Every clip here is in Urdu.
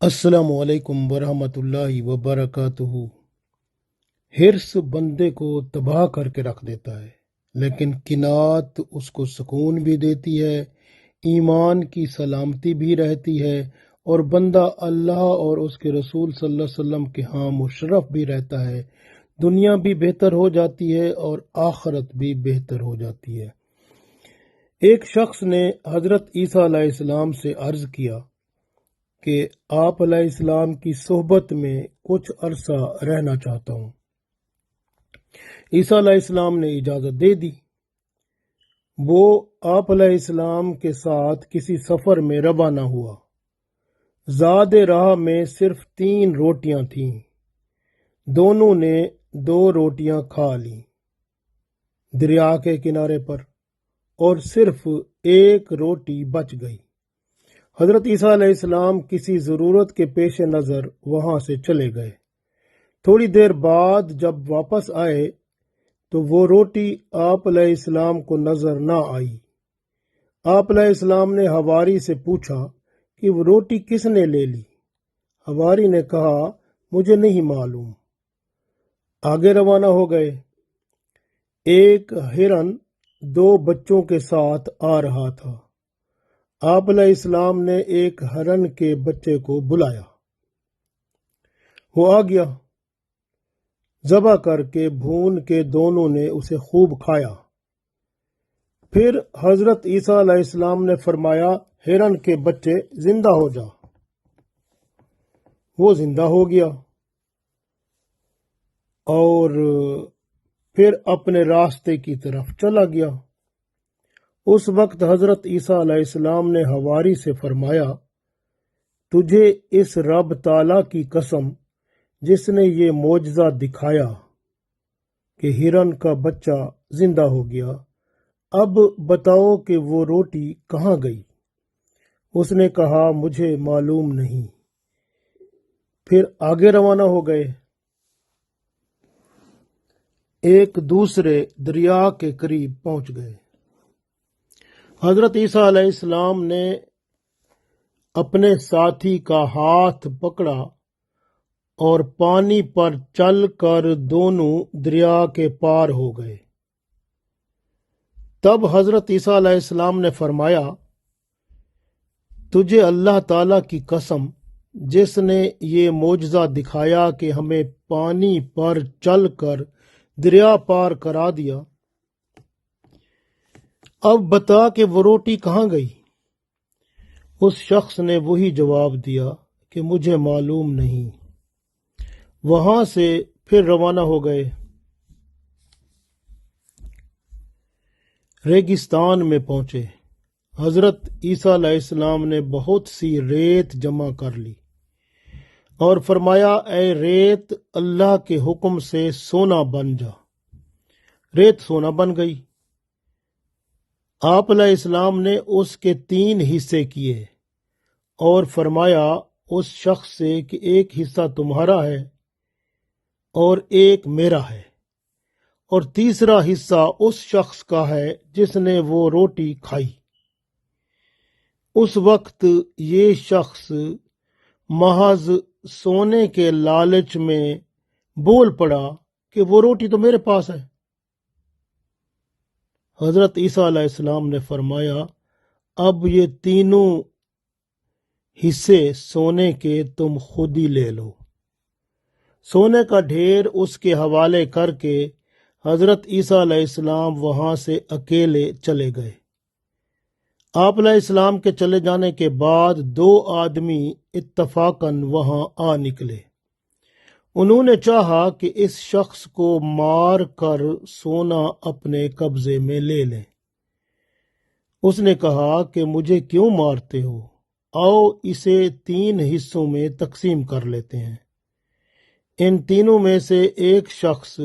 السلام علیکم ورحمۃ اللہ وبرکاتہ۔ حرص بندے کو تباہ کر کے رکھ دیتا ہے، لیکن قناعت اس کو سکون بھی دیتی ہے، ایمان کی سلامتی بھی رہتی ہے، اور بندہ اللہ اور اس کے رسول صلی اللہ علیہ وسلم کے ہاں مشرف بھی رہتا ہے۔ دنیا بھی بہتر ہو جاتی ہے اور آخرت بھی بہتر ہو جاتی ہے۔ ایک شخص نے حضرت عیسیٰ علیہ السلام سے عرض کیا کہ آپ علیہ السلام کی صحبت میں کچھ عرصہ رہنا چاہتا ہوں۔ عیسیٰ علیہ السلام نے اجازت دے دی۔ وہ آپ علیہ السلام کے ساتھ کسی سفر میں روانہ ہوا۔ زاد راہ میں صرف 3 روٹیاں تھیں۔ دونوں نے 2 روٹیاں کھا لیں دریا کے کنارے پر، اور صرف 1 روٹی بچ گئی۔ حضرت عیسیٰ علیہ السلام کسی ضرورت کے پیش نظر وہاں سے چلے گئے۔ تھوڑی دیر بعد جب واپس آئے تو وہ روٹی آپ علیہ السلام کو نظر نہ آئی۔ آپ علیہ السلام نے حواری سے پوچھا کہ وہ روٹی کس نے لے لی؟ حواری نے کہا، مجھے نہیں معلوم۔ آگے روانہ ہو گئے۔ ایک ہرن 2 بچوں کے ساتھ آ رہا تھا۔ آپ علیہ السلام نے ایک ہرن کے بچے کو بلایا۔ وہ آ گیا۔ ذبح کر کے بھون کے دونوں نے اسے خوب کھایا۔ پھر حضرت عیسیٰ علیہ السلام نے فرمایا، ہرن کے بچے زندہ ہو جا۔ وہ زندہ ہو گیا اور پھر اپنے راستے کی طرف چلا گیا۔ اس وقت حضرت عیسیٰ علیہ السلام نے حواری سے فرمایا، تجھے اس رب تعالیٰ کی قسم جس نے یہ معجزہ دکھایا کہ ہرن کا بچہ زندہ ہو گیا، اب بتاؤ کہ وہ روٹی کہاں گئی؟ اس نے کہا، مجھے معلوم نہیں۔ پھر آگے روانہ ہو گئے۔ ایک دوسرے دریا کے قریب پہنچ گئے۔ حضرت عیسیٰ علیہ السلام نے اپنے ساتھی کا ہاتھ پکڑا اور پانی پر چل کر دونوں دریا کے پار ہو گئے۔ تب حضرت عیسیٰ علیہ السلام نے فرمایا، تجھے اللہ تعالیٰ کی قسم جس نے یہ معجزہ دکھایا کہ ہمیں پانی پر چل کر دریا پار کرا دیا، اب بتا کہ وہ روٹی کہاں گئی؟ اس شخص نے وہی جواب دیا کہ مجھے معلوم نہیں۔ وہاں سے پھر روانہ ہو گئے۔ ریگستان میں پہنچے۔ حضرت عیسیٰ علیہ السلام نے بہت سی ریت جمع کر لی اور فرمایا، اے ریت، اللہ کے حکم سے سونا بن جا۔ ریت سونا بن گئی۔ آپ علیہ السلام نے اس کے 3 حصے کیے اور فرمایا اس شخص سے کہ ایک حصہ تمہارا ہے اور ایک میرا ہے، اور تیسرا حصہ اس شخص کا ہے جس نے وہ روٹی کھائی۔ اس وقت یہ شخص محض سونے کے لالچ میں بول پڑا کہ وہ روٹی تو میرے پاس ہے۔ حضرت عیسیٰ علیہ السلام نے فرمایا، اب یہ تینوں حصے سونے کے تم خود ہی لے لو۔ سونے کا ڈھیر اس کے حوالے کر کے حضرت عیسیٰ علیہ السلام وہاں سے اکیلے چلے گئے۔ آپ علیہ السلام کے چلے جانے کے بعد 2 آدمی اتفاقاً وہاں آ نکلے۔ انہوں نے چاہا کہ اس شخص کو مار کر سونا اپنے قبضے میں لے لیں۔ اس نے کہا کہ مجھے کیوں مارتے ہو؟ آؤ اسے 3 حصوں میں تقسیم کر لیتے ہیں۔ ان تینوں میں سے ایک شخص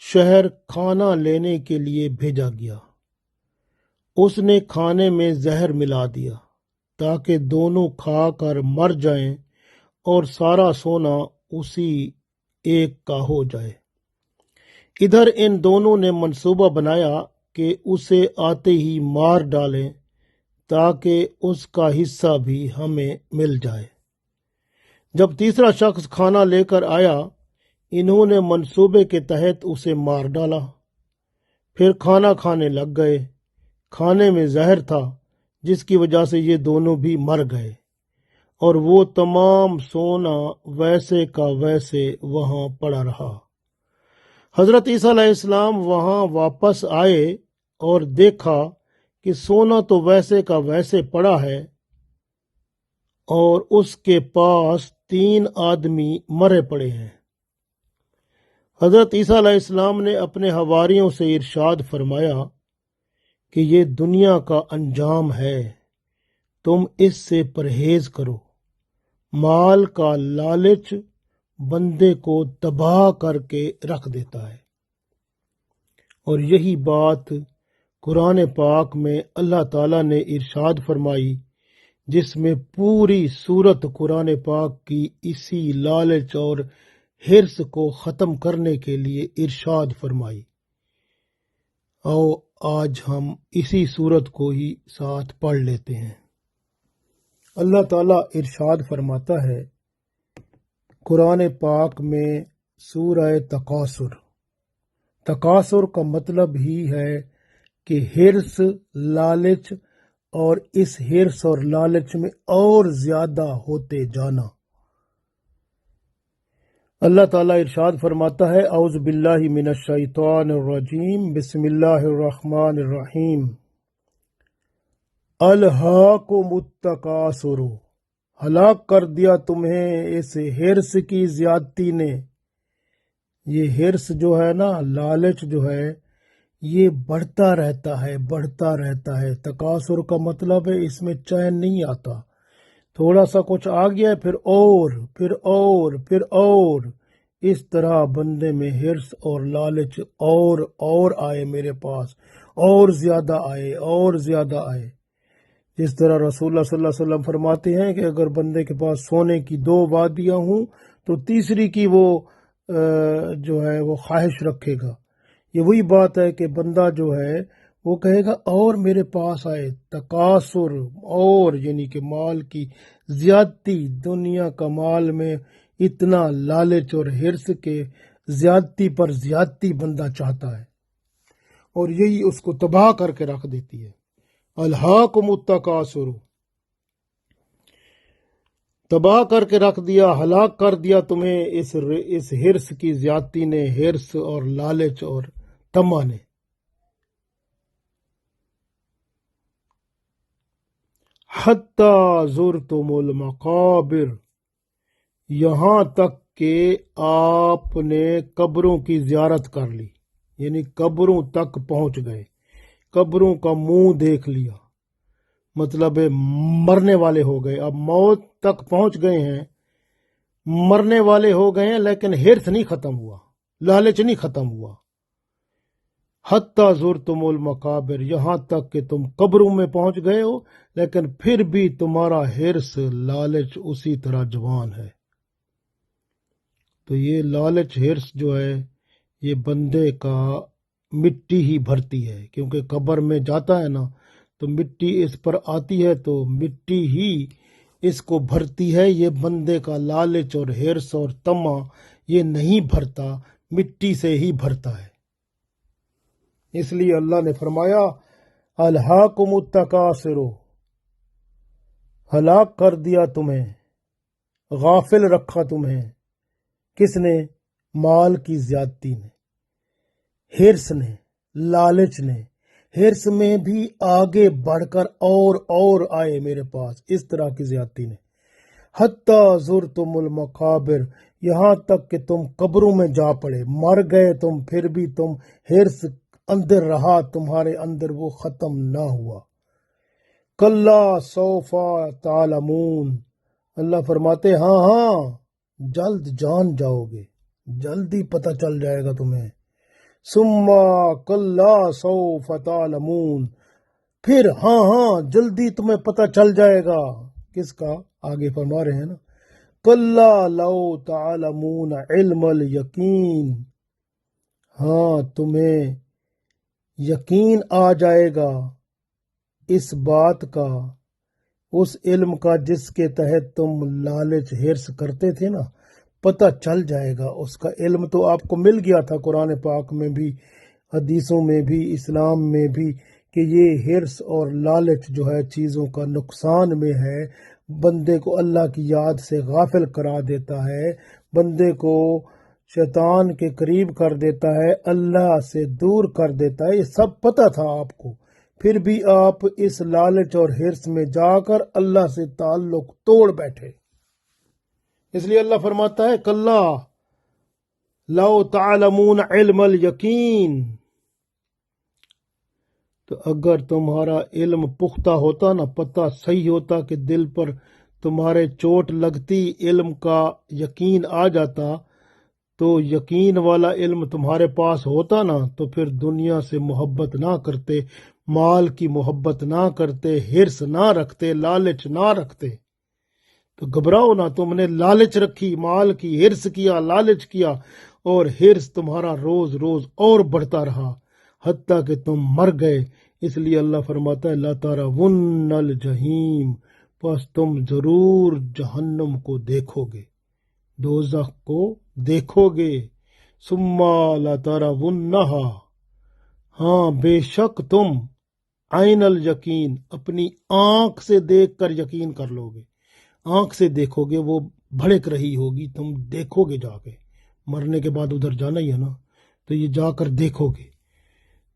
شہر کھانا لینے کے لیے بھیجا گیا۔ اس نے کھانے میں زہر ملا دیا تاکہ دونوں کھا کر مر جائیں اور سارا سونا اسی ایک کا ہو جائے۔ ادھر ان دونوں نے منصوبہ بنایا کہ اسے آتے ہی مار ڈالیں تاکہ اس کا حصہ بھی ہمیں مل جائے۔ جب تیسرا شخص کھانا لے کر آیا انہوں نے منصوبے کے تحت اسے مار ڈالا، پھر کھانا کھانے لگ گئے۔ کھانے میں زہر تھا جس کی وجہ سے یہ دونوں بھی مر گئے، اور وہ تمام سونا ویسے کا ویسے وہاں پڑا رہا۔ حضرت عیسیٰ علیہ السلام وہاں واپس آئے اور دیکھا کہ سونا تو ویسے کا ویسے پڑا ہے اور اس کے پاس 3 آدمی مرے پڑے ہیں۔ حضرت عیسیٰ علیہ السلام نے اپنے حواریوں سے ارشاد فرمایا کہ یہ دنیا کا انجام ہے، تم اس سے پرہیز کرو۔ مال کا لالچ بندے کو تباہ کر کے رکھ دیتا ہے، اور یہی بات قرآن پاک میں اللہ تعالیٰ نے ارشاد فرمائی، جس میں پوری سورت قرآن پاک کی اسی لالچ اور حرص کو ختم کرنے کے لیے ارشاد فرمائی۔ آؤ آج ہم اسی سورت کو ہی ساتھ پڑھ لیتے ہیں۔ اللہ تعالیٰ ارشاد فرماتا ہے قرآن پاک میں سورہ تکاثر۔ تکاثر کا مطلب ہی ہے کہ حرص، لالچ، اور اس حرص اور لالچ میں اور زیادہ ہوتے جانا۔ اللہ تعالیٰ ارشاد فرماتا ہے اعوذ باللہ من الشیطان الرجیم بسم اللہ الرحمن الرحیم الہاکم التکاثر، ہلاک کر دیا تمہیں اس حرص کی زیادتی نے۔ یہ حرص جو ہے نا، لالچ جو ہے، یہ بڑھتا رہتا ہے، بڑھتا رہتا ہے۔ تکاثر کا مطلب ہے اس میں چین نہیں آتا، تھوڑا سا کچھ آ گیا پھر اور پھر اور پھر اور، اس طرح بندے میں حرص اور لالچ اور آئے میرے پاس، اور زیادہ آئے اور زیادہ آئے۔ جس طرح رسول اللہ صلی اللہ علیہ وسلم فرماتے ہیں کہ اگر بندے کے پاس سونے کی 2 وادیاں ہوں تو تیسری کی وہ جو ہے وہ خواہش رکھے گا۔ یہ وہی بات ہے کہ بندہ جو ہے وہ کہے گا اور میرے پاس آئے۔ تکاثر اور یعنی کہ مال کی زیادتی، دنیا کا مال میں اتنا لالچ اور حرص کے زیادتی پر زیادتی بندہ چاہتا ہے، اور یہی اس کو تباہ کر کے رکھ دیتی ہے۔ الہاکم التکاثر، تباہ کر کے رکھ دیا، ہلاک کر دیا تمہیں اس حرص کی زیادتی نے، حرص اور لالچ اور تما نے۔ حتی زرتم المقابر، یہاں تک کہ آپ نے قبروں کی زیارت کر لی، یعنی قبروں تک پہنچ گئے، قبروں کا منہ دیکھ لیا، مطلب مرنے والے ہو گئے، اب موت تک پہنچ گئے ہیں، مرنے والے ہو گئے ہیں، لیکن حرص نہیں ختم ہوا، لالچ نہیں ختم ہوا۔ حتی زرتم المقابر، یہاں تک کہ تم قبروں میں پہنچ گئے ہو، لیکن پھر بھی تمہارا حرص، لالچ اسی طرح جوان ہے۔ تو یہ لالچ، حرص جو ہے یہ بندے کا مٹی ہی بھرتی ہے، کیونکہ قبر میں جاتا ہے نا تو مٹی اس پر آتی ہے، تو مٹی ہی اس کو بھرتی ہے۔ یہ بندے کا لالچ اور حرص اور طمع یہ نہیں بھرتا، مٹی سے ہی بھرتا ہے۔ اس لیے اللہ نے فرمایا الہاکم التکاثر، ہلاک کر دیا تمہیں، غافل رکھا تمہیں۔ کس نے؟ مال کی زیادتی نے، حرص نے، لالچ نے۔ حرص میں بھی آگے بڑھ کر اور آئے میرے پاس، اس طرح کی زیادتی نے۔ حتی زرتم المقابر، یہاں تک کہ تم قبروں میں جا پڑے، مر گئے تم، پھر بھی تم حرص اندر رہا، تمہارے اندر وہ ختم نہ ہوا۔ کلا سوف تعلمون، اللہ فرماتے ہاں جلد جان جاؤ گے، جلدی پتہ چل جائے گا تمہیں۔ ثم کلا سوف تعلمون، پھر ہاں جلدی تمہیں پتہ چل جائے گا۔ کس کا؟ آگے فرما رہے ہیں نا، کلا لو تعلمون علم الیقین، ہاں تمہیں یقین آ جائے گا اس بات کا، اس علم کا جس کے تحت تم لالچ حرص کرتے تھے نا، پتہ چل جائے گا۔ اس کا علم تو آپ کو مل گیا تھا قرآن پاک میں بھی، حدیثوں میں بھی، اسلام میں بھی، کہ یہ حرص اور لالچ جو ہے چیزوں کا نقصان میں ہے، بندے کو اللہ کی یاد سے غافل کرا دیتا ہے، بندے کو شیطان کے قریب کر دیتا ہے، اللہ سے دور کر دیتا ہے۔ یہ سب پتہ تھا آپ کو، پھر بھی آپ اس لالچ اور حرص میں جا کر اللہ سے تعلق توڑ بیٹھے۔ اس لیے اللہ فرماتا ہے کلا لو تعلمون علم الیقین، تو اگر تمہارا علم پختہ ہوتا نا، پتہ صحیح ہوتا کہ دل پر تمہارے چوٹ لگتی، علم کا یقین آ جاتا، تو یقین والا علم تمہارے پاس ہوتا نا، تو پھر دنیا سے محبت نہ کرتے، مال کی محبت نہ کرتے، حرص نہ رکھتے، لالچ نہ رکھتے۔ تو گھبراؤ نہ، تم نے لالچ رکھی، مال کی حرص کیا، لالچ کیا، اور حرص تمہارا روز روز اور بڑھتا رہا حتیٰ کہ تم مر گئے۔ اس لیے اللہ فرماتا ہے لَتَرَوُنَّ الْجَحِيمَ، پس تم ضرور جہنم کو دیکھو گے، دوزخ کو دیکھو گے۔ ثُمَّ لَتَرَوُنَّهَا، ہاں بے شک تم عین الیقین، اپنی آنکھ سے دیکھ کر یقین کر لو گے، آنکھ سے دیکھو گے، وہ بھڑک رہی ہوگی، تم دیکھو گے جا کے، مرنے کے بعد ادھر جانا ہی ہے نا، تو یہ جا کر دیکھو گے۔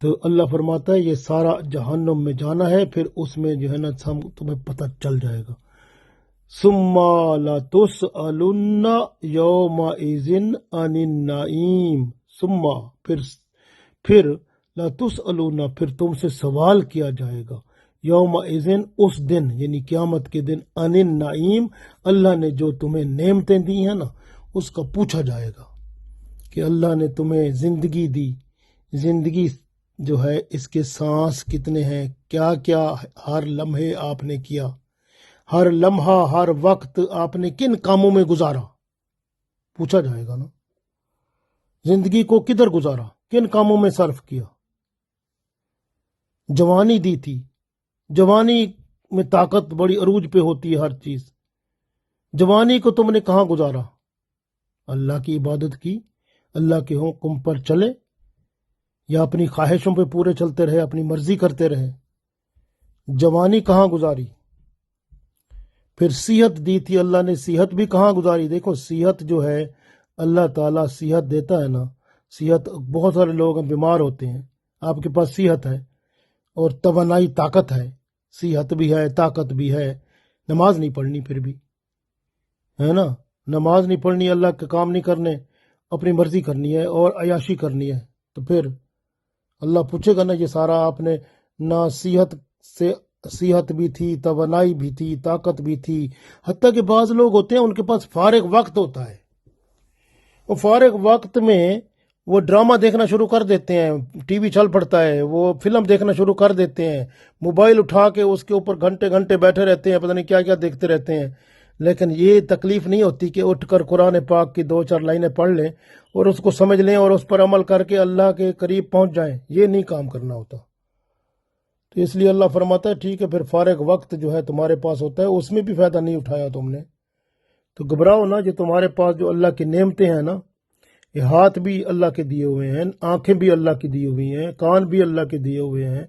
تو اللہ فرماتا ہے یہ سارا جہنم میں جانا ہے، پھر اس میں جو ہے نا تمہیں پتہ چل جائے گا۔ ثم لتسألن یومئذ عن النعیم، ثم پھر لتسألن، پھر تم سے سوال کیا جائے گا، یومئذ اس دن، یعنی قیامت کے دن، عن النعیم، اللہ نے جو تمہیں نعمتیں دی ہیں نا اس کا پوچھا جائے گا کہ اللہ نے تمہیں زندگی دی، زندگی جو ہے اس کے سانس کتنے ہیں، کیا کیا ہر لمحے آپ نے کیا، ہر لمحہ ہر وقت آپ نے کن کاموں میں گزارا، پوچھا جائے گا نا۔ زندگی کو کدھر گزارا، کن کاموں میں صرف کیا۔ جوانی دی تھی، جوانی میں طاقت بڑی عروج پہ ہوتی ہے ہر چیز، جوانی کو تم نے کہاں گزارا؟ اللہ کی عبادت کی، اللہ کے حکم پر چلے، یا اپنی خواہشوں پہ پورے چلتے رہے، اپنی مرضی کرتے رہے؟ جوانی کہاں گزاری؟ پھر صحت دی تھی اللہ نے، صحت بھی کہاں گزاری؟ دیکھو صحت جو ہے اللہ تعالیٰ صحت دیتا ہے نا، صحت بہت سارے لوگ بیمار ہوتے ہیں، آپ کے پاس صحت ہے اور توانائی طاقت ہے، صحت بھی ہے طاقت بھی ہے، نماز نہیں پڑھنی پھر بھی ہے نا، نماز نہیں پڑھنی، اللہ کے کام نہیں کرنے، اپنی مرضی کرنی ہے اور عیاشی کرنی ہے، تو پھر اللہ پوچھے گا نا یہ سارا آپ نے نہ صحت بھی تھی، توانائی بھی تھی، طاقت بھی تھی، حتیٰ کہ بعض لوگ ہوتے ہیں ان کے پاس فارغ وقت ہوتا ہے، وہ فارغ وقت میں وہ ڈرامہ دیکھنا شروع کر دیتے ہیں، ٹی وی چل پڑتا ہے، وہ فلم دیکھنا شروع کر دیتے ہیں، موبائل اٹھا کے اس کے اوپر گھنٹے گھنٹے بیٹھے رہتے ہیں، پتہ نہیں کیا کیا دیکھتے رہتے ہیں، لیکن یہ تکلیف نہیں ہوتی کہ اٹھ کر قرآن پاک کی 2-4 لائنیں پڑھ لیں اور اس کو سمجھ لیں اور اس پر عمل کر کے اللہ کے قریب پہنچ جائیں، یہ نہیں کام کرنا ہوتا۔ تو اس لیے اللہ فرماتا ہے ٹھیک ہے، پھر فارغ وقت جو ہے تمہارے پاس ہوتا ہے، اس میں بھی فائدہ نہیں اٹھایا تم نے، تو گھبراؤ نا، جو تمہارے پاس جو اللہ کی نعمتیں ہیں نا، یہ ہاتھ بھی اللہ کے دیے ہوئے ہیں، آنکھیں بھی اللہ کی دی ہوئی ہیں، کان بھی اللہ کے دیے ہوئے ہیں،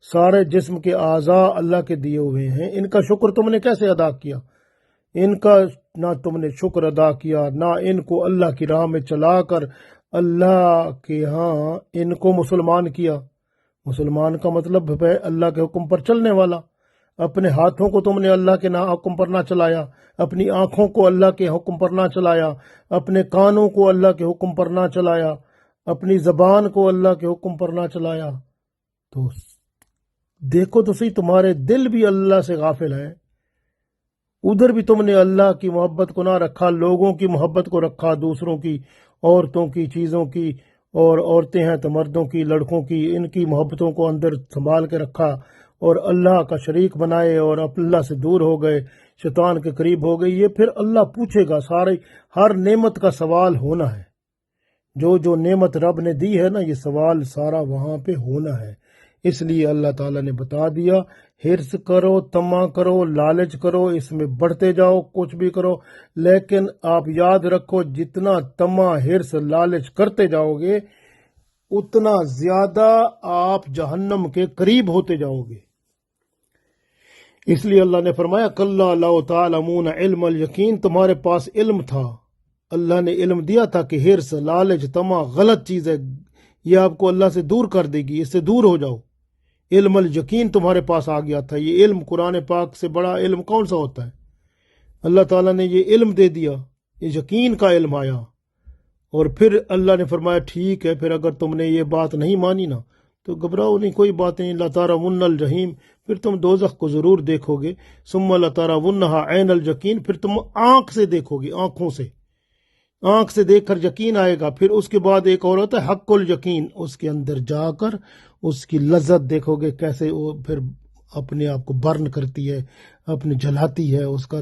سارے جسم کے اعضاء اللہ کے دیے ہوئے ہیں، ان کا شکر تم نے کیسے ادا کیا؟ ان کا نہ تم نے شکر ادا کیا، نہ ان کو اللہ کی راہ میں چلا کر اللہ کے ہاں ان کو مسلمان کیا۔ مسلمان کا مطلب ہے اللہ کے حکم پر چلنے والا۔ اپنے ہاتھوں کو تم نے اللہ کے حکم پر نہ چلایا، اپنی آنکھوں کو اللہ کے حکم پر نہ چلایا، اپنے کانوں کو اللہ کے حکم پر نہ چلایا، اپنی زبان کو اللہ کے حکم پر نہ چلایا، تو دیکھو تو صحیح تمہارے دل بھی اللہ سے غافل ہیں، ادھر بھی تم نے اللہ کی محبت کو نہ رکھا، لوگوں کی محبت کو رکھا، دوسروں کی، عورتوں کی، چیزوں کی، اور عورتیں ہیں تو مردوں کی، لڑکوں کی، ان کی محبتوں کو اندر سنبھال کے رکھا اور اللہ کا شریک بنائے اور اللہ سے دور ہو گئے، شیطان کے قریب ہو گئی۔ یہ پھر اللہ پوچھے گا، سارے ہر نعمت کا سوال ہونا ہے، جو نعمت رب نے دی ہے نا، یہ سوال سارا وہاں پہ ہونا ہے۔ اس لیے اللہ تعالیٰ نے بتا دیا حرص کرو، طمع کرو، لالچ کرو، اس میں بڑھتے جاؤ، کچھ بھی کرو، لیکن آپ یاد رکھو جتنا طمع حرص لالچ کرتے جاؤ گے اتنا زیادہ آپ جہنم کے قریب ہوتے جاؤ گے۔ اس لیے اللہ نے فرمایا کلا لو تعلمون علم الیقین، تمہارے پاس علم تھا، اللہ نے علم دیا تھا کہ حرص لالچ طمع غلط چیز ہے، یہ آپ کو اللہ سے دور کر دے گی، اس سے دور ہو جاؤ۔ علم الیقین تمہارے پاس آ گیا تھا۔ یہ علم قرآن پاک سے بڑا علم کون سا ہوتا ہے؟ اللہ تعالیٰ نے یہ علم دے دیا، یہ یقین کا علم آیا، اور پھر اللہ نے فرمایا ٹھیک ہے، پھر اگر تم نے یہ بات نہیں مانی نا تو گھبراؤ نہیں، کوئی بات نہیں، لَتَرَوُنَّ الْجَحِیمَ، پھر تم دوزخ کو ضرور دیکھو گے، ثُمَّ لَتَرَوُنَّهَا عَیْنَ الْیقین، پھر تم آنکھ سے دیکھو گے، آنکھوں سے، آنکھ سے دیکھ کر یقین آئے گا۔ پھر اس کے بعد ایک اور ہوتا ہے حق الیقین، اس کے اندر جا کر اس کی لذت دیکھو گے، کیسے وہ پھر اپنے آپ کو برن کرتی ہے، اپنے جلاتی ہے، اس کا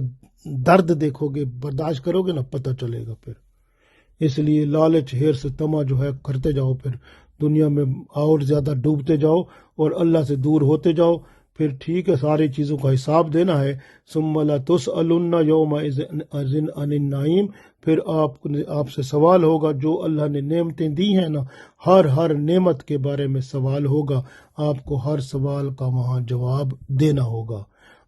درد دیکھو گے، برداشت کرو گے نا، پتہ چلے گا۔ پھر اس لیے لالچ حرص طمع جو ہے کرتے جاؤ، پھر دنیا میں اور زیادہ ڈوبتے جاؤ اور اللہ سے دور ہوتے جاؤ، پھر ٹھیک ہے ساری چیزوں کا حساب دینا ہے۔ ثم لتسألن یومئذ عن النعیم، پھر آپ سے سوال ہوگا، جو اللہ نے نعمتیں دی ہیں نا، ہر نعمت کے بارے میں سوال ہوگا، آپ کو ہر سوال کا وہاں جواب دینا ہوگا۔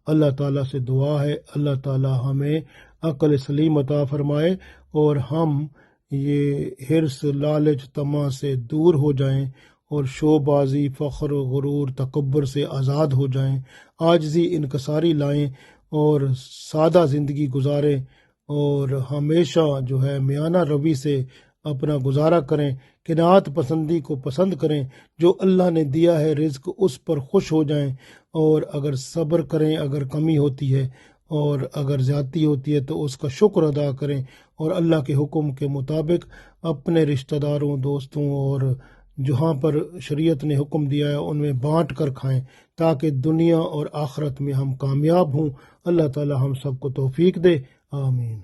اللہ تعالیٰ سے دعا ہے اللہ تعالیٰ ہمیں عقل سلیم عطا فرمائے اور ہم یہ حرص لالچ طمع سے دور ہو جائیں اور شو بازی فخر و غرور تکبر سے آزاد ہو جائیں، عاجزی انکساری لائیں اور سادہ زندگی گزاریں، اور ہمیشہ جو ہے میانہ روی سے اپنا گزارا کریں، قناعت پسندی کو پسند کریں، جو اللہ نے دیا ہے رزق اس پر خوش ہو جائیں، اور اگر صبر کریں اگر کمی ہوتی ہے اور اگر زیادتی ہوتی ہے تو اس کا شکر ادا کریں، اور اللہ کے حکم کے مطابق اپنے رشتہ داروں، دوستوں اور جہاں پر شریعت نے حکم دیا ہے ان میں بانٹ کر کھائیں، تاکہ دنیا اور آخرت میں ہم کامیاب ہوں۔ اللہ تعالی ہم سب کو توفیق دے، آمین۔